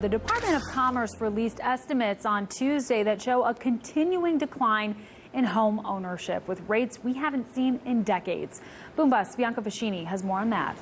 The Department of Commerce released estimates on Tuesday that show a continuing decline in home ownership with rates we haven't seen in decades. Boombust's Bianca Fascini has more on that.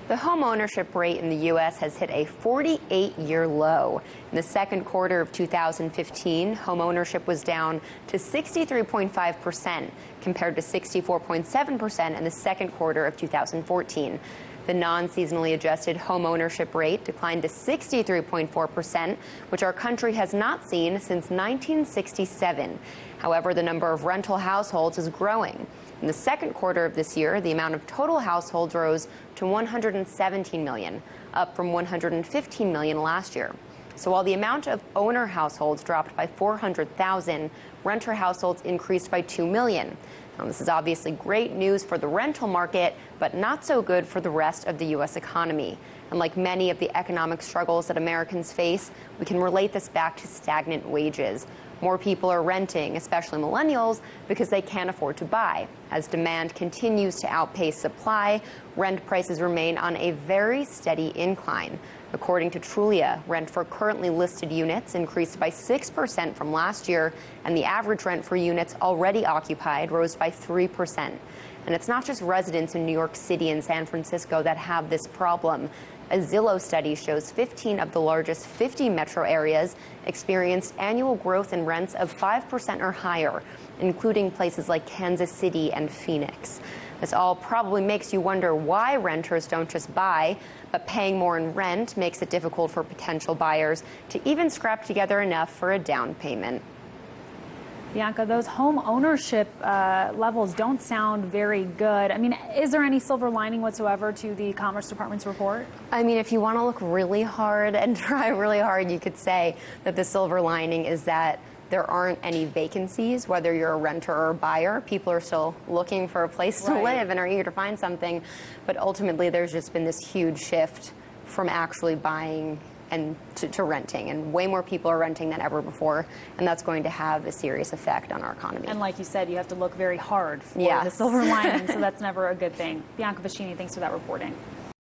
The home ownership rate in the U.S. has hit a 48-year low. In the second quarter of 2015, home ownership was down to 63.5% compared to 64.7% in the second quarter of 2014. The non-seasonally adjusted home ownership rate declined to 63.4%, which our country has not seen since 1967. However, the number of rental households is growing. In the second quarter of this year, the amount of total households rose to 117 million, up from 115 million last year. So while the amount of owner households dropped by 400,000, renter households increased by 2 million. Now, this is obviously great news for the rental market, but not so good for the rest of the U.S. economy. And like many of the economic struggles that Americans face, we can relate this back to stagnant wages. More people are renting, especially millennials, because they can't afford to buy. As demand continues to outpace supply, rent prices remain on a very steady incline. According to Trulia, rent for currently listed units increased by 6% from last year, and the average rent for units already occupied rose by 3%. And it's not just residents in New York City and San Francisco that have this problem. A Zillow study shows 15 of the largest 50 metro areas experienced annual growth in rents of 5% or higher, including places like Kansas City and Phoenix. This all probably makes you wonder why renters don't just buy, but paying more in rent makes it difficult for potential buyers to even scrap together enough for a down payment. Bianca, those home ownership levels don't sound very good. I mean, is there any silver lining whatsoever to the Commerce Department's report? I mean, if you want to look really hard and try really hard, you could say that the silver lining is that there aren't any vacancies, whether you're a renter or a buyer. People are still looking for a place to live and are eager to find something. But ultimately, there's just been this huge shift from actually buying and to renting, and way more people are renting than ever before, and that's going to have a serious effect on our economy. And like you said, you have to look very hard for the silver lining, so that's never a good thing. Bianca Fascini, thanks for that reporting.